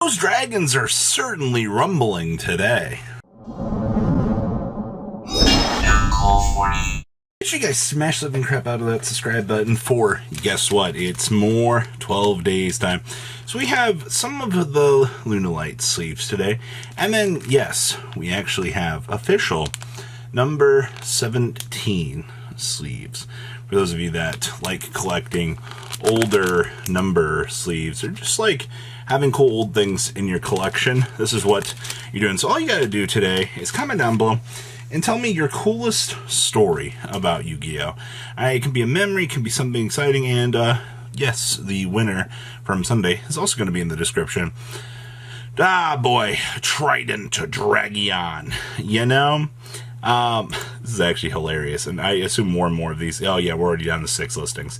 Those dragons are certainly rumbling today. Make sure you guys smash the living crap out of that subscribe button for, guess what, it's more 12 days time. So we have some of the Lunalight sleeves today, and then, yes, we actually have official number 17 sleeves. For those of you that like collecting older number sleeves, or just like having cool old things in your collection, this is what you're doing. So all you gotta do today is comment down below and tell me your coolest story about Yu-Gi-Oh! It can be a memory, it can be something exciting, and yes, the winner from Sunday is also going to be in the description. Ah, boy, Trident Dragion, you know? This is actually hilarious, and I assume more and more of these. Oh yeah, we're already down to 6 listings.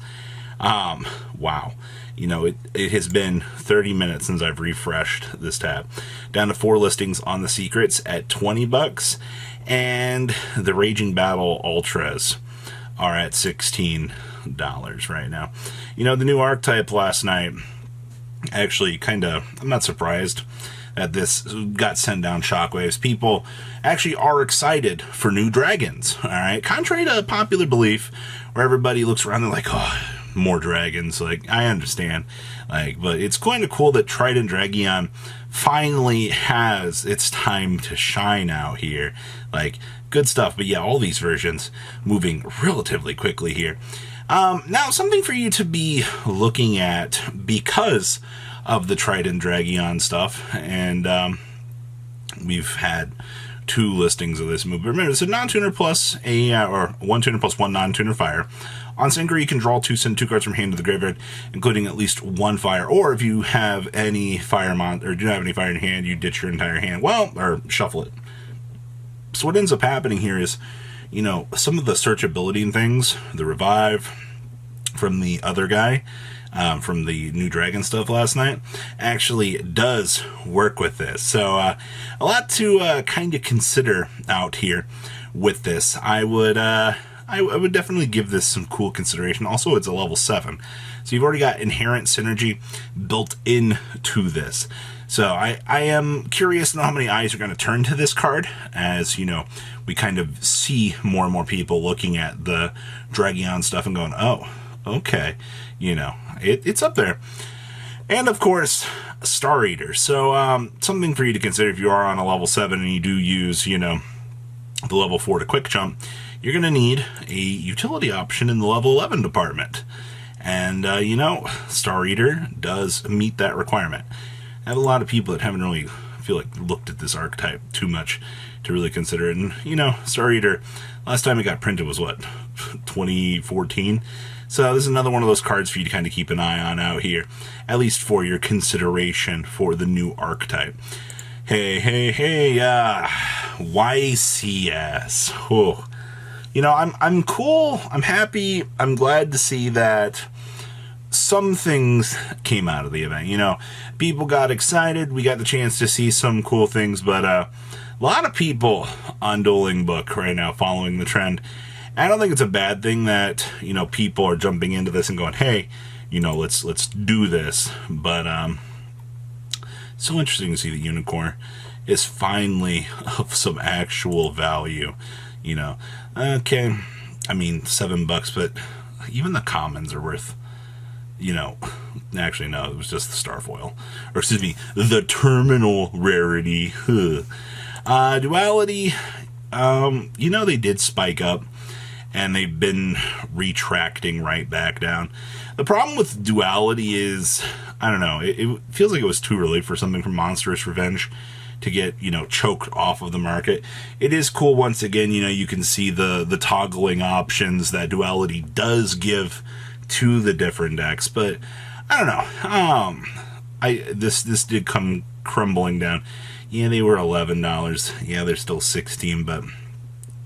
Wow. You know, it has been 30 minutes since I've refreshed this tab. Down to 4 listings on the secrets at 20 bucks, and the Raging Battle Ultras are at $16 right now. You know, the new archetype last night, actually I'm not surprised that this got sent down shockwaves. People actually are excited for new dragons, alright? Contrary to popular belief, where everybody looks around, they're like, oh, more dragons. Like, I understand, but it's kind of cool that Trident Dragion finally has its time to shine out here. Good stuff. But yeah, all these versions moving relatively quickly here. Now, something for you to be looking at because of the Trident Dragion stuff, and we've had 2 listings of this move. But remember, it's a non-tuner plus or 1 tuner plus 1 non-tuner fire. On Synchro, you can draw 2 cards from hand to the graveyard, including at least 1 fire. Or if you have any fire or do not have any fire in your hand, you ditch your entire hand. Well, or shuffle it. So what ends up happening here is, you know, some of the searchability and things, the revive from the other guy, from the new dragon stuff last night, actually does work with this. So a lot to kind of consider out here with this. I would definitely give this some cool consideration. Also, it's a level 7, so you've already got inherent synergy built into this. So I am curious to know how many eyes are going to turn to this card, as, you know, we kind of see more and more people looking at the Dragion stuff and going, oh, okay, you know, it's up there. And of course, Star Eater. So something for you to consider if you are on a level 7 and you do use, you know, the level 4 to quick jump. You're going to need a utility option in the level 11 department. And, you know, Star Eater does meet that requirement. I have a lot of people that haven't really, looked at this archetype too much to really consider it. And, you know, Star Eater, last time it got printed was, what, 2014? So this is another one of those cards for you to kind of keep an eye on out here, at least for your consideration for the new archetype. Hey, YCS. Oh. You know, I'm cool, I'm happy, I'm glad to see that some things came out of the event. You know, people got excited, we got the chance to see some cool things, but a lot of people on Dueling Book right now following the trend. I don't think it's a bad thing that, you know, people are jumping into this and going, hey, you know, let's do this. But so interesting to see that Unicorn is finally of some actual value. You know, okay, I mean, $7, but even the commons are worth, you know, actually, no, it was just the Starfoil, or excuse me, the terminal rarity. Duality, you know, they did spike up, and they've been retracting right back down. The problem with Duality is, I don't know, it feels like it was too early for something from Monstrous Revenge to get, you know, choked off of the market. It is cool, once again, you know, you can see the toggling options that Duality does give to the different decks, but I don't know. This did come crumbling down. Yeah, they were $11. Yeah, they're still 16, but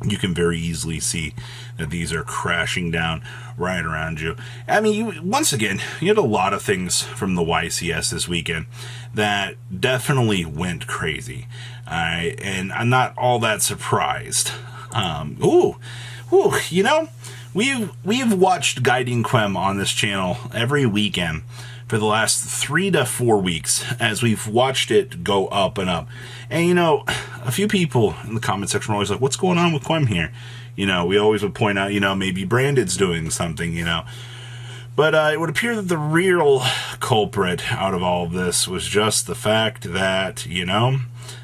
you can very easily see that these are crashing down right around you. I mean, once again, you had a lot of things from the YCS this weekend that definitely went crazy. And I'm not all that surprised. You know, we've watched Guiding Quem on this channel every weekend for the last 3 to 4 weeks as we've watched it go up and up. And, you know, a few people in the comment section are always like, what's going on with Quem here? You know, we always would point out, you know, maybe Branded's doing something, you know. But it would appear that the real culprit out of all of this was just the fact that, you know,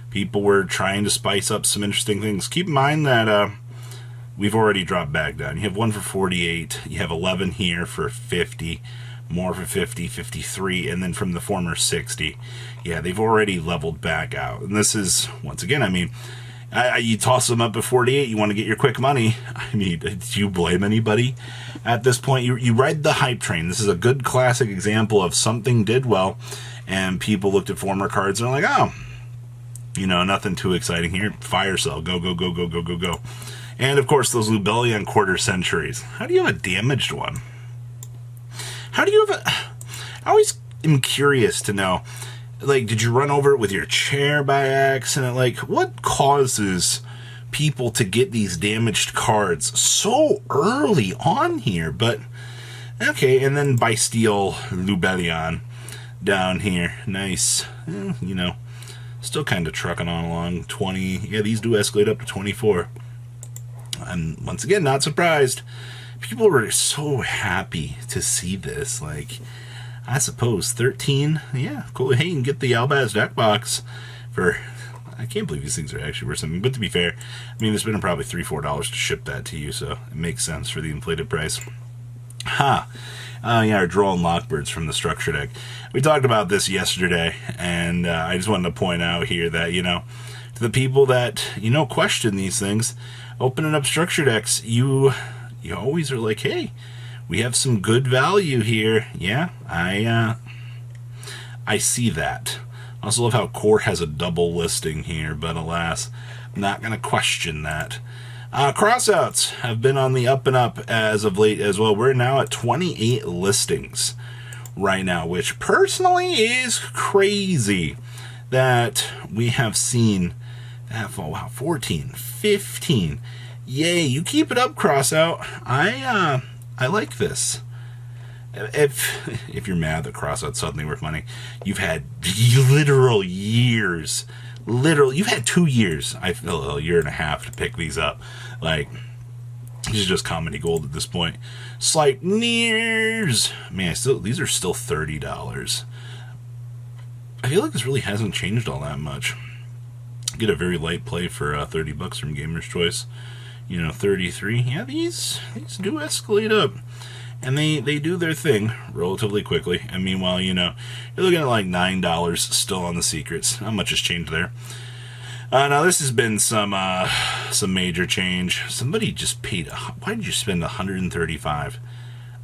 people were trying to spice up some interesting things. Keep in mind that we've already dropped back down. You have 1 for 48. You have 11 here for 50. More for 50, 53, and then from the former 60. Yeah, they've already leveled back out. And this is, once again, I mean, you toss them up at 48, you want to get your quick money. I mean, do you blame anybody at this point? You ride the hype train. This is a good classic example of something did well, and people looked at former cards and are like, oh, you know, nothing too exciting here. Fire sale, go, go, go, go, go, go, go. And, of course, those Lellan quarter centuries. How do you have a damaged one? How do you have a... I always am curious to know, like, did you run over it with your chair by accident? Like, what causes people to get these damaged cards so early on here? But, okay, and then by steal Lellan down here. Nice. You know, still kind of trucking on along. 20. Yeah, these do escalate up to 24. I'm, once again, not surprised. People were so happy to see this. Like, I suppose 13. Yeah, cool. Hey, you can get the Albaz deck box for... I can't believe these things are actually worth something. But to be fair, I mean, it's been probably $3-4 to ship that to you, so it makes sense for the inflated price. Ha! Yeah, our draw and lockbirds from the structure deck. We talked about this yesterday, and I just wanted to point out here that, you know, to the people that, you know, question these things, opening up structure decks, you always are like, hey, we have some good value here. Yeah, I see that. I also love how Core has a double listing here, but alas, I'm not going to question that. Crossouts have been on the up and up as of late as well. We're now at 28 listings right now, which personally is crazy that we have seen that. Wow, 14, 15. Yay, you keep it up, Crossout. I like this. If you're mad that Crossout's suddenly worth money, you've had literal years. You've had 2 years, I feel, a year and a half to pick these up. Like, this is just comedy gold at this point. Slight nears. Man, these are still $30. I feel like this really hasn't changed all that much. Get a very light play for $30 from Gamer's Choice. You know, 33. Yeah, these do escalate up. And they do their thing relatively quickly. And meanwhile, you know, you're looking at like $9 still on the secrets. Not much has changed there. Now, this has been some major change. Somebody just paid... Why did you spend $135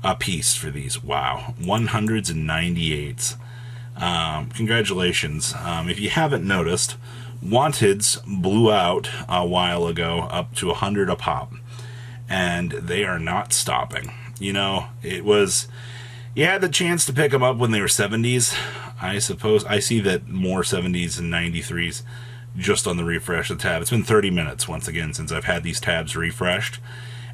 a piece for these? Wow. 100s and 98s. Congratulations. If you haven't noticed... Wanteds blew out a while ago up to 100 a pop, and they are not stopping. You know, it was, you had the chance to pick them up when they were 70s. I suppose I see that more 70s and 93s just on the refresh of the tab. It's been 30 minutes once again since I've had these tabs refreshed,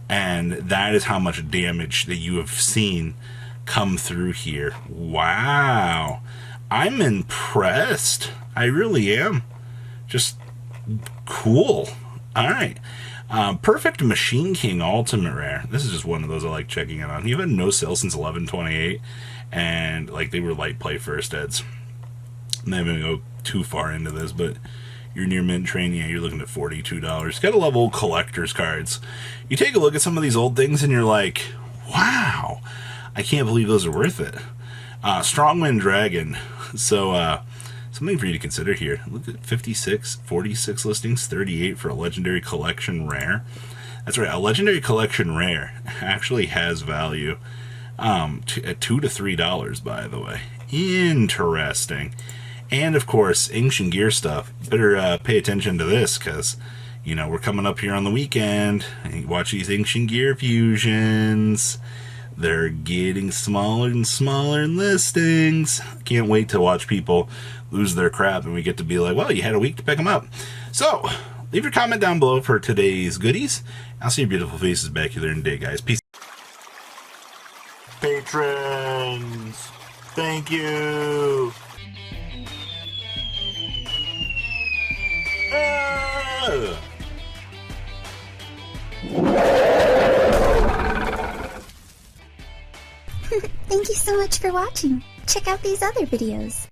and that is how much damage that you have seen come through here. Wow, I'm impressed. I really am. Just cool. All right. Perfect Machine King Ultimate Rare. This is just one of those I like checking in on. You've had no sale since 11/28, and like they were light play first eds. I'm not going to go too far into this, but your near mint train, yeah, you're looking at $42. Got to love old collector's cards. You take a look at some of these old things, and you're like, wow, I can't believe those are worth it. Strongwind Dragon. So, something for you to consider here. Look at 56, 46 listings, 38 for a Legendary Collection Rare. That's right, a Legendary Collection Rare actually has value at $2 to $3, by the way. Interesting. And, of course, Ancient Gear stuff. Better pay attention to this, because, you know, we're coming up here on the weekend. And you watch these Ancient Gear fusions. They're getting smaller and smaller in listings. Can't wait to watch people lose their crap and we get to be like, well, you had a week to pick them up. So, leave your comment down below for today's goodies. I'll see your beautiful faces back here in a day, guys. Peace. Patrons! Thank you. Ah! Thank you so much for watching. Check out these other videos.